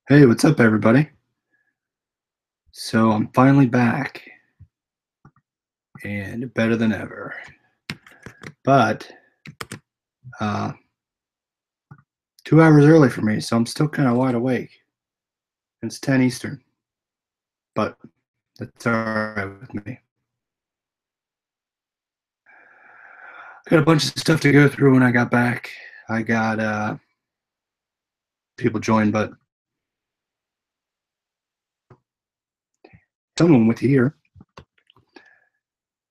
Hey, what's up, everybody? So I'm finally back and better than ever. But uh, 2 hours early for me, so I'm still kind of wide awake. It's 10 Eastern, but that's all right with me. I got a bunch of stuff to go through when I got back. I got people joined, but someone with you here.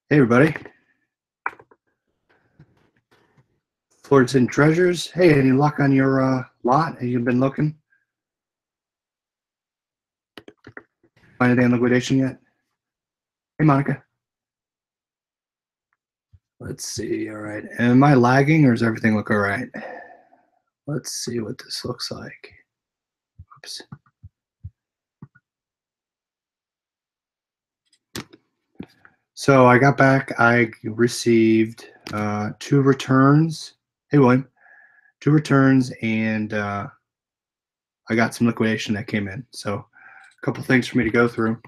Hey, everybody. Florida and Treasures. Hey, any luck on your lot? Have you been looking? Find anything on liquidation yet? Hey, Monica. Let's see. All right. Am I lagging or does everything look all right? Let's see what this looks like. Oops. So I got back. I received 2 returns. Hey, William. 2 returns, and I got some liquidation that came in. So a couple things for me to go through.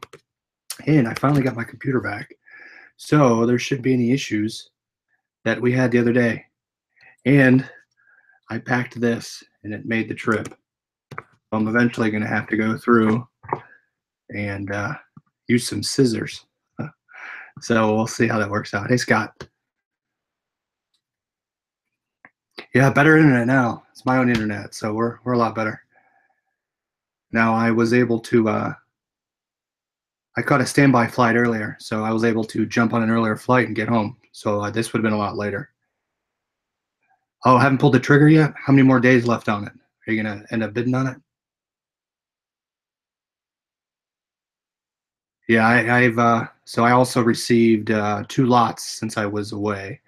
And I finally got my computer back. So there shouldn't be any issues that we had the other day. And I packed this, and it made the trip. I'm eventually going to have to go through and use some scissors. So we'll see how that works out. Hey, Scott. Yeah, better internet now. It's my own internet, so we're a lot better. Now I was able to I caught a standby flight earlier, so I was able to jump on an earlier flight and get home. So this would have been a lot later. Oh, haven't pulled the trigger yet? How many more days left on it? Are you gonna end up bidding on it? Yeah, I've so I also received 2 lots since I was away.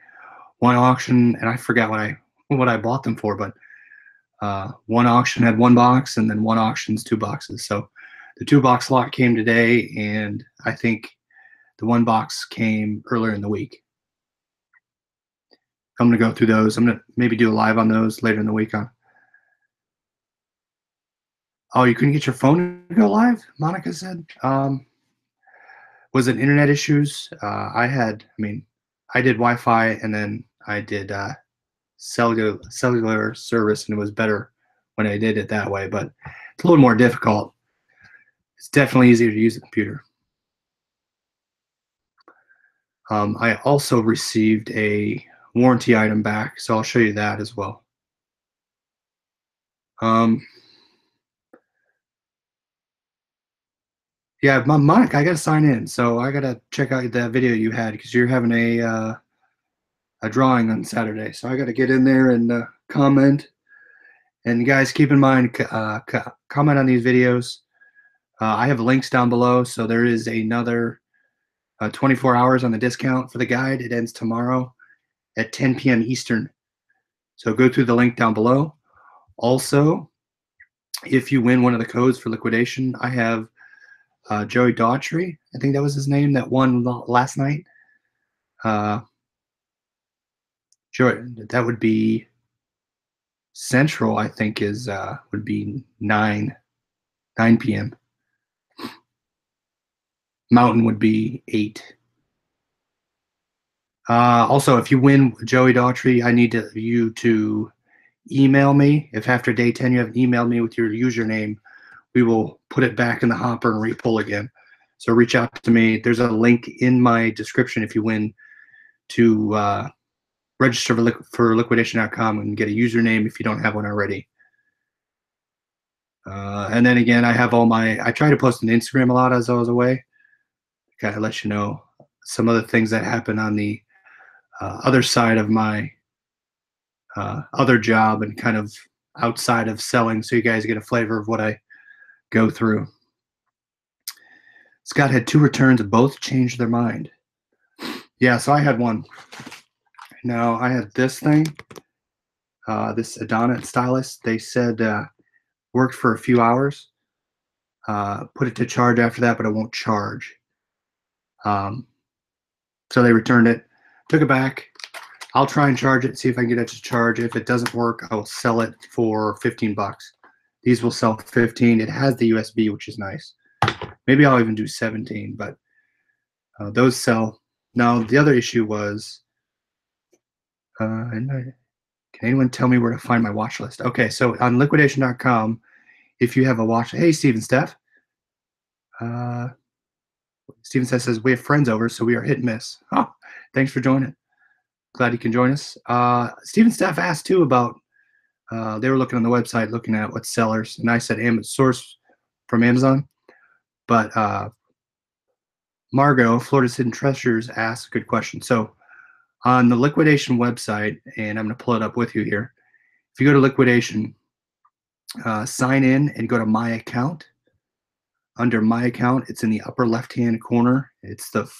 One auction, and I forgot what I bought them for, but one auction had 1 box, and then one auction's 2 boxes. So the 2 box lot came today, and I think the 1 box came earlier in the week. I'm gonna go through those. I'm gonna maybe do a live on those later in the week. Oh, you couldn't get your phone to go live? Monica said. Was it internet issues? I did Wi-Fi, and then I did cellular service, and it was better when I did it that way. But it's a little more difficult. It's definitely easier to use the computer. I also received a warranty item back, so I'll show you that as well. Yeah, Monica, I gotta sign in, so I gotta check out that video you had because you're having a drawing on Saturday. So I gotta get in there and comment. And guys, keep in mind, comment on these videos. I have links down below, so there is another 24 hours on the discount for the guide. It ends tomorrow at 10 p.m. Eastern. So go through the link down below. Also, if you win one of the codes for liquidation, I have Joey Daughtry, I think that was his name, that won last night. Joey, that would be Central, I think, is would be 9 p.m. Mountain would be 8. Also, if you win Joey Daughtry, I need you to email me. If after day 10 you haven't emailed me with your username, we will put it back in the hopper and re-pull again. So reach out to me. There's a link in my description if you win to register for liquidation.com and get a username if you don't have one already. And then again, I have I try to post on Instagram a lot as I was away. Kind of let you know some other things that happen on the other side of my other job and kind of outside of selling, so you guys get a flavor of what I go through. Scott had 2 returns, both changed their mind. Yeah, so I had one. Now I had this thing, this Adana stylus. They said worked for a few hours. Put it to charge after that, but it won't charge. So they returned it, took it back. I'll try and charge it, see if I can get it to charge. If it doesn't work, I will sell it for 15 bucks. These will sell 15. It has the USB, which is nice. Maybe I'll even do 17, but those sell. Now, the other issue was, can anyone tell me where to find my watch list? Okay, so on liquidation.com, if you have a watch, hey, Steven Steph. Steven says, we have friends over, so we are hit and miss. Oh, thanks for joining. Glad you can join us. Steven Steph asked too about, they were looking on the website, looking at what sellers, and I said source from Amazon. But Margot, Florida's Hidden Treasures, asked a good question. So on the Liquidation website, and I'm going to pull it up with you here. If you go to Liquidation, sign in and go to My Account. Under My Account, it's in the upper left-hand corner. It's the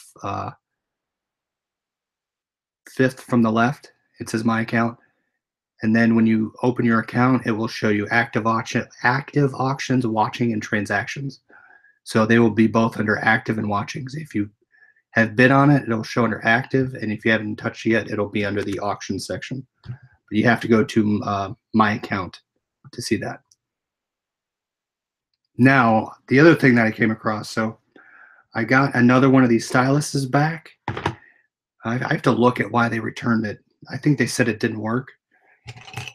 fifth from the left. It says My Account. And then when you open your account, it will show you active auctions, watching, and transactions. So they will be both under active and watchings. If you have bid on it, it'll show under active. And if you haven't touched it yet, it'll be under the auction section. But you have to go to My Account to see that. Now, the other thing that I came across, so I got another one of these styluses back. I have to look at why they returned it. I think they said it didn't work.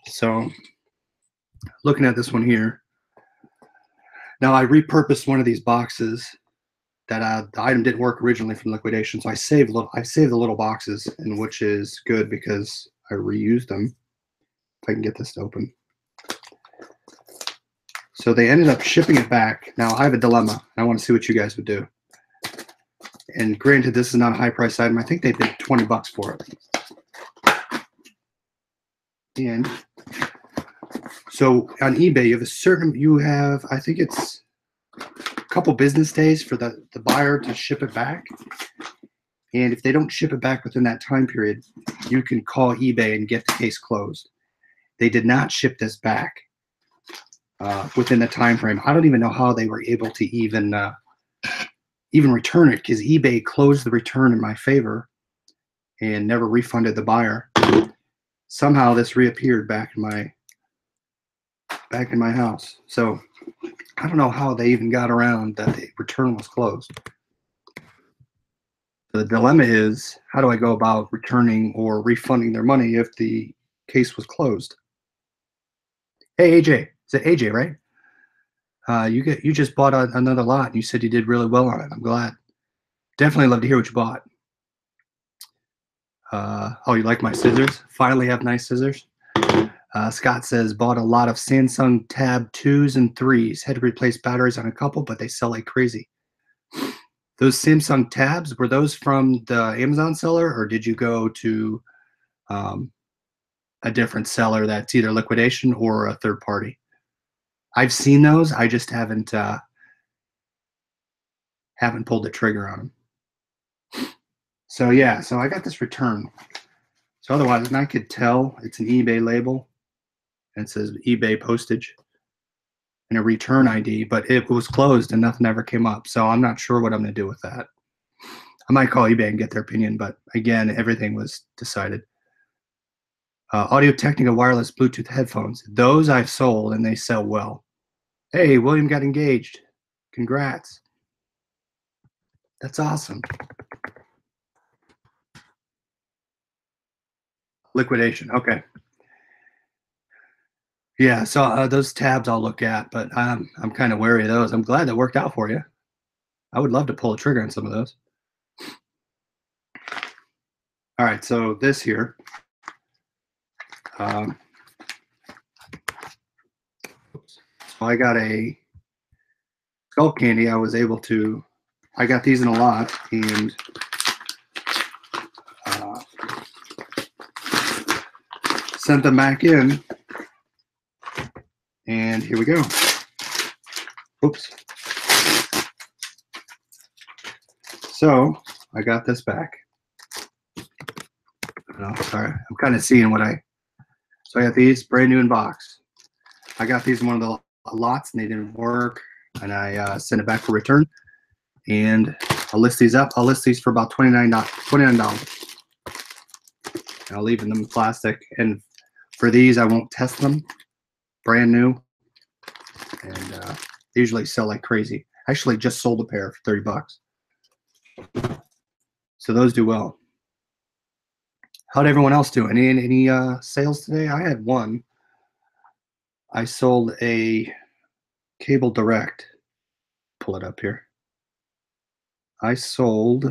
So looking at this one here. Now I repurposed one of these boxes that the item didn't work originally from Liquidation. So I saved the little boxes, and which is good because I reused them. If I can get this to open. So they ended up shipping it back. Now I have a dilemma. I want to see what you guys would do. And granted, this is not a high price item. I think they paid 20 bucks for it. And so on eBay, you have, I think it's a couple business days for the buyer to ship it back. And if they don't ship it back within that time period, you can call eBay and get the case closed. They did not ship this back within the time frame. I don't even know how they were able to even return it, because eBay closed the return in my favor and never refunded the buyer. Somehow this reappeared back in my house. So I don't know how they even got around that the return was closed. The dilemma is, how do I go about returning or refunding their money if the case was closed? Hey, AJ. Is it AJ, right? You just bought another lot, and you said you did really well on it. I'm glad. Definitely love to hear what you bought. Oh, you like my scissors? Finally have nice scissors. Scott says, bought a lot of Samsung Tab 2s and 3s. Had to replace batteries on a couple, but they sell like crazy. Those Samsung Tabs, were those from the Amazon seller, or did you go to a different seller that's either Liquidation or a third party? I've seen those. I just haven't pulled the trigger on them. So yeah, so I got this return. So otherwise, and I could tell it's an eBay label, and it says eBay postage and a return ID, but it was closed and nothing ever came up. So I'm not sure what I'm going to do with that. I might call eBay and get their opinion, but again, everything was decided. Audio-Technica wireless Bluetooth headphones. Those I've sold and they sell well. Hey, William got engaged. Congrats. That's awesome. Liquidation. Okay. Yeah, so those tabs I'll look at, but I'm kind of wary of those. I'm glad that worked out for you. I would love to pull a trigger on some of those. All right, so this here. So I got a skull candy. I got these in a lot, and sent them back in. And here we go. Oops. So I got this back. Oh, sorry, I'm kind of seeing so I got these brand new in box. I got these in one of the lots and they didn't work, and I sent it back for return. And I'll list these up. I'll list these for about $29. I'll leave them in plastic. And for these, I won't test them. Brand new. they usually sell like crazy. Actually, just sold a pair for 30 bucks. So those do well. How'd everyone else do? Any sales today? I had one. I sold a cable direct. Pull it up here. I sold,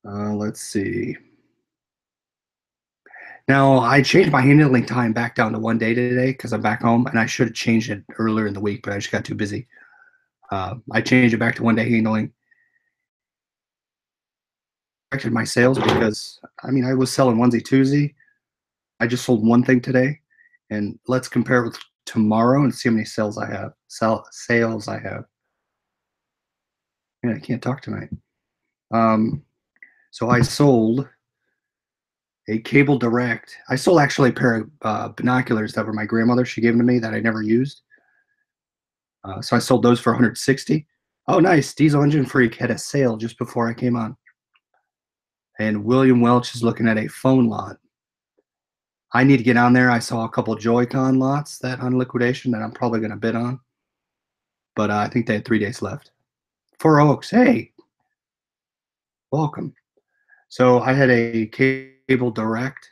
let's see. Now, I changed my handling time back down to 1 day today because I'm back home, and I should have changed it earlier in the week, but I just got too busy. I changed it back to 1 day handling. Affected my sales because, I mean, I was selling onesie Tuesday. I just sold one thing today, and let's compare it with tomorrow and see how many sales I have. Sales I have. Yeah, I can't talk tonight. So I sold a cable direct. I sold actually a pair of binoculars that were my grandmother. She gave them to me that I never used. So I sold those for 160. Oh, nice. Diesel Engine Freak had a sale just before I came on. And William Welch is looking at a phone lot. I need to get on there. I saw a couple Joy-Con lots that on liquidation that I'm probably going to bid on. But I think they had 3 days left. 4 Oaks. Hey, welcome. So I had a cable direct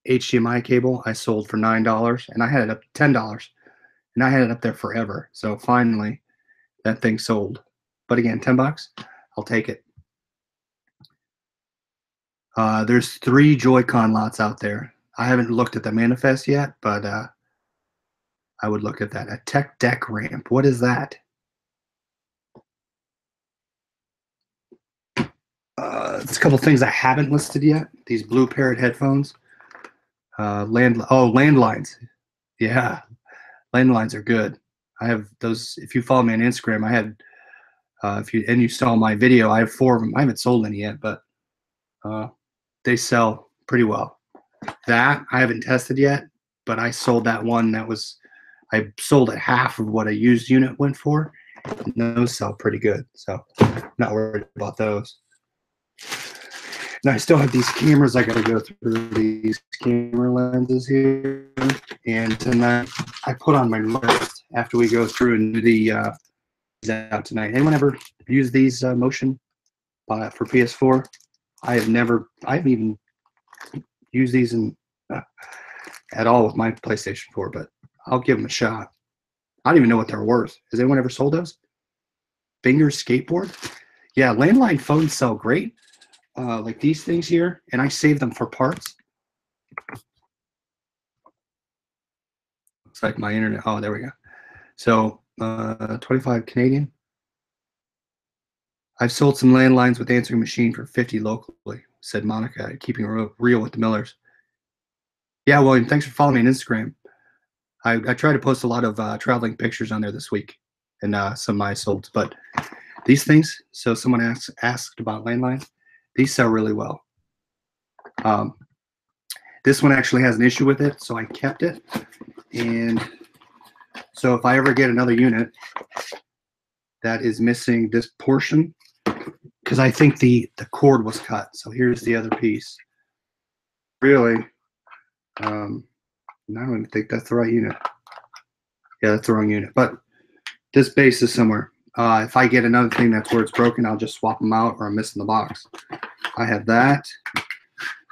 HDMI cable I sold for $9, and I had it up to $10, and I had it up there forever. So finally, that thing sold. But again, 10 bucks, I'll take it. There's 3 Joy-Con lots out there. I haven't looked at the manifest yet, but I would look at that. A tech deck ramp. What is that? It's a couple things I haven't listed yet. These Blue Parrot headphones. Landlines. Yeah, landlines are good. I have those. If you follow me on Instagram, I had. If you saw my video, I have 4 of them. I haven't sold any yet, but they sell pretty well. That I haven't tested yet, but I sold that one. I sold at half of what a used unit went for, and those sell pretty good. So not worried about those. Now I still have these cameras. I got to go through these camera lenses here, and tonight I put on my list after we go through and do the out tonight. Anyone ever use these motion for PS4? I haven't even used these at all with my PlayStation 4, but I'll give them a shot. I don't even know what they're worth. Has anyone ever sold those? Finger skateboard? Yeah, landline phones sell great. Like these things here, and I save them for parts. Looks like my internet. Oh, there we go. So 25 Canadian. I've sold some landlines with answering machine for 50 locally, said Monica, keeping real with the Millers. Yeah, William, thanks for following me on Instagram. I try to post a lot of traveling pictures on there this week, and some of my solds. But these things, so someone asked about landlines. These sell really well. This one actually has an issue with it, so I kept it. And so if I ever get another unit that is missing this portion, because I think the cord was cut. So here's the other piece. Really, I don't even think that's the right unit. Yeah, that's the wrong unit. But this base is somewhere. If I get another thing that's where it's broken, I'll just swap them out, or I'm missing the box. I have that.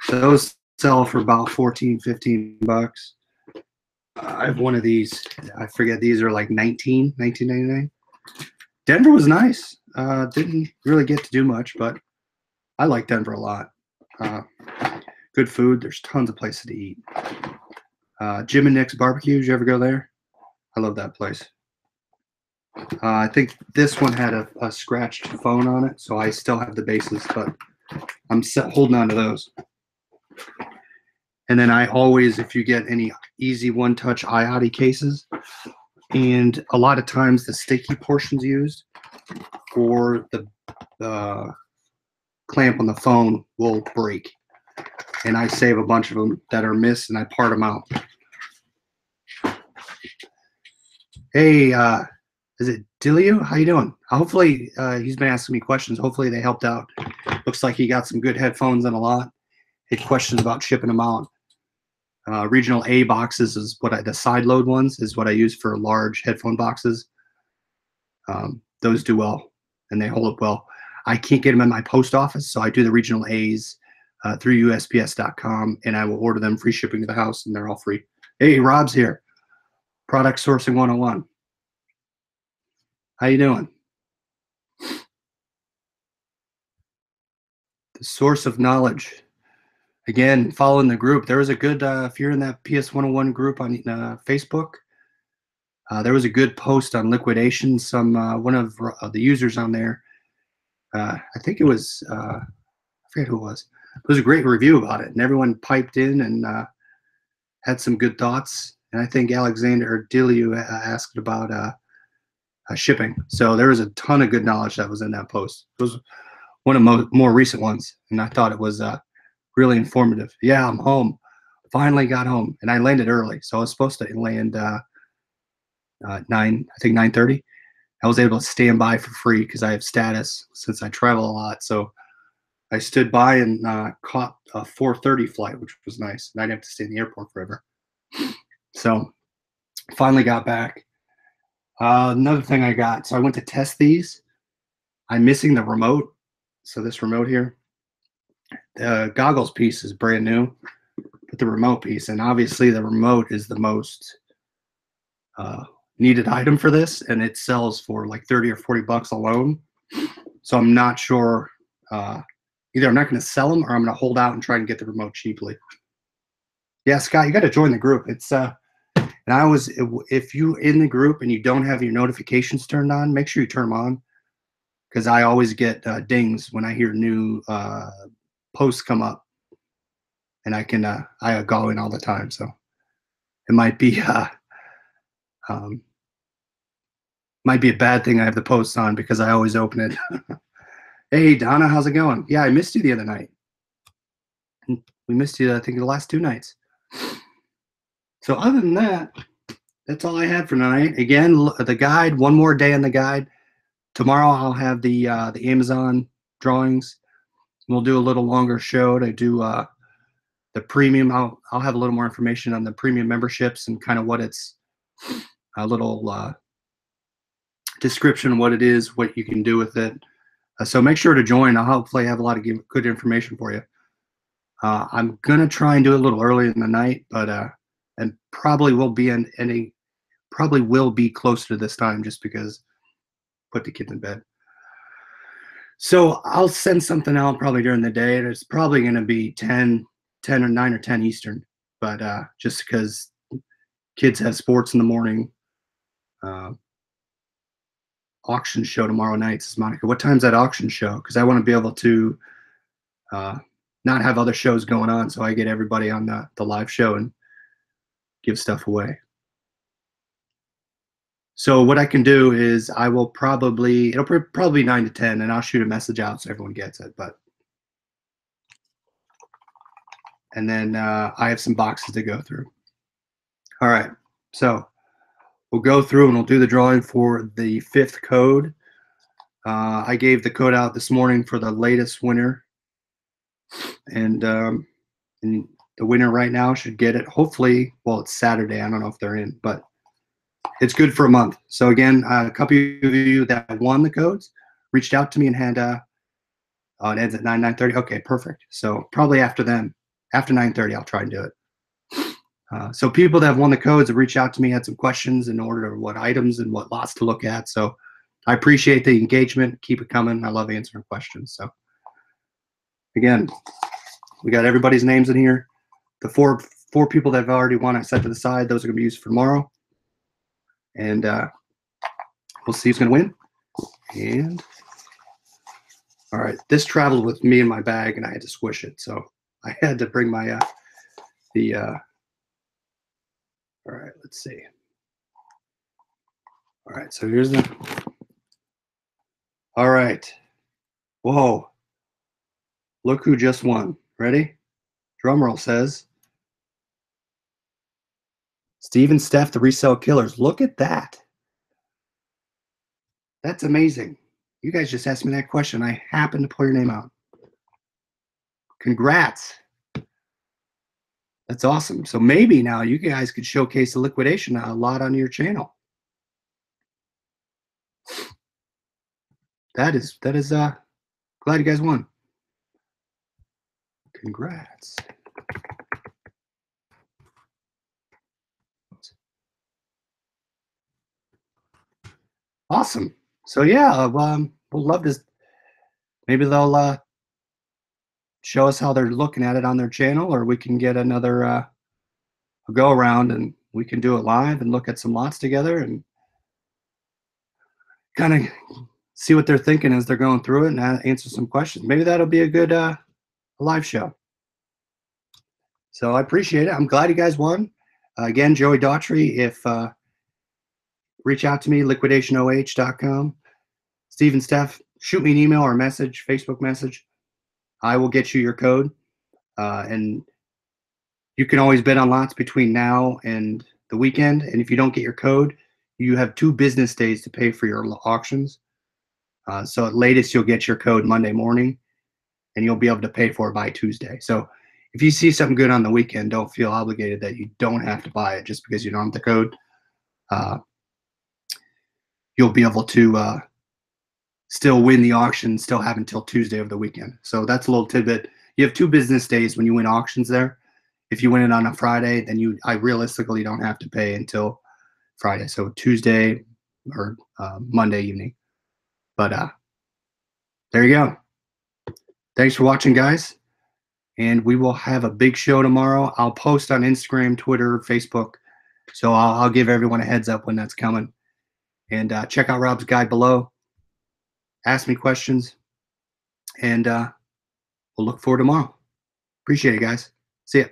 Those sell for about 14, 15 bucks. I have one of these. I forget, these are like $19.99. Denver was nice. Didn't really get to do much, but I like Denver a lot. Good food. There's tons of places to eat. Jim and Nick's Barbecue. Did you ever go there? I love that place. I think this one had a scratched phone on it, so I still have the bases, but I'm holding on to those. And then I always, if you get any easy one-touch IOTI cases, and a lot of times the sticky portions used or the clamp on the phone will break. And I save a bunch of them that are missed, and I part them out. Hey, is it Dilio? How you doing? Hopefully, he's been asking me questions. Hopefully they helped out. Looks like he got some good headphones and a lot. Had questions about shipping them out. Regional A boxes is the side load ones is what I use for large headphone boxes. Those do well and they hold up well. I can't get them in my post office, so I do the regional A's through USPS.com, and I will order them free shipping to the house, and they're all free. Hey, Rob's here. Product Sourcing 101. How you doing? The source of knowledge. Again, following the group. There was a good, if you're in that PS 101 group on Facebook, there was a good post on liquidation. One of the users on there, I think it was, I forget who it was. It was a great review about it, and everyone piped in and had some good thoughts. And I think Alexander Diliu asked about shipping. So there was a ton of good knowledge that was in that post. It was one of more recent ones, and I thought it was really informative. Yeah, I'm home. Finally got home, and I landed early, so I was supposed to land 9:30. I was able to stand by for free because I have status since I travel a lot. So I stood by and caught a 4:30 flight, which was nice, and I didn't have to stay in the airport forever. So finally got back. Another thing I got, so I went to test these. I'm missing the remote. So this remote here, the goggles piece is brand new, but the remote piece, and obviously the remote is the most needed item for this, and it sells for like 30 or 40 bucks alone. So I'm not sure. Either I'm not going to sell them or I'm going to hold out and try and get the remote cheaply. Yeah, Scott, you got to join the group. It's and I was, if you in the group and you don't have your notifications turned on, make sure you turn them on, because I always get dings when I hear new posts come up, and I go in all the time. So it might be might be a bad thing I have the posts on because I always open it. Hey, Donna, how's it going? Yeah, I missed you the other night. We missed you, I think, the last 2 nights. So other than that, that's all I had for tonight. Again, the guide, one more day on the guide. Tomorrow I'll have the Amazon drawings. We'll do a little longer show to do the premium. I'll have a little more information on the premium memberships and kind of what it's, a little description of what it is, what you can do with it. So make sure to join. I'll hopefully have a lot of good information for you. I'm gonna try and do it a little earlier in the night, but and probably will be closer to this time just because put the kids in bed. So I'll send something out probably during the day. It's probably gonna be 10 or 9 or 10 Eastern, but just because kids have sports in the morning. Auction show tomorrow night, says Monica. What time's that auction show? Because I want to be able to not have other shows going on, so I get everybody on the live show and give stuff away. So what I can do is it'll probably be 9 to 10, and I'll shoot a message out so everyone gets it. And then I have some boxes to go through. All right, so we'll go through and we'll do the drawing for the 5th code. I gave the code out this morning for the latest winner, and the winner right now should get it. Hopefully, well, it's Saturday. I don't know if they're in, but it's good for a month. So again, a couple of you that won the codes reached out to me and had it ends at 9:30. Okay, perfect. So probably after 9:30, I'll try and do it. So people that have won the codes have reached out to me, had some questions in order of what items and what lots to look at. So I appreciate the engagement. Keep it coming. I love answering questions. So again, we got everybody's names in here. The four people that have already won, I set to the side. Those are going to be used for tomorrow. And we'll see who's going to win. And all right, this traveled with me in my bag, and I had to squish it. So I had to bring my all right, let's see. All right, so here's all right. Whoa. Look who just won. Ready? Drum roll says Steve and Steph, the resale killers. Look at that. That's amazing. You guys just asked me that question. I happened to pull your name out. Congrats. That's awesome. So maybe now you guys could showcase the liquidation a lot on your channel. That is glad you guys won. Congrats. Awesome. So yeah, we'll love to. Maybe they'll show us how they're looking at it on their channel, or we can get another go around and we can do it live and look at some lots together and kind of see what they're thinking as they're going through it and answer some questions. Maybe that'll be a good live show. So I appreciate it. I'm glad you guys won. Again, Joey Daughtry, if reach out to me, liquidationoh.com. Steve and Steph, shoot me an email or a message, Facebook message. I will get you your code. And you can always bid on lots between now and the weekend. And if you don't get your code, you have 2 business days to pay for your auctions. So at latest, you'll get your code Monday morning, and you'll be able to pay for it by Tuesday. So if you see something good on the weekend, don't feel obligated that you don't have to buy it just because you don't have the code. You'll be able to still win the auction, still have until Tuesday of the weekend. So that's a little tidbit. You have 2 business days when you win auctions there. If you win it on a Friday, then I realistically don't have to pay until Friday. So Tuesday or Monday evening. But there you go. Thanks for watching, guys. And we will have a big show tomorrow. I'll post on Instagram, Twitter, Facebook. So I'll give everyone a heads up when that's coming. And check out Rob's guide below. Ask me questions. And we'll look forward to tomorrow. Appreciate it, guys. See ya.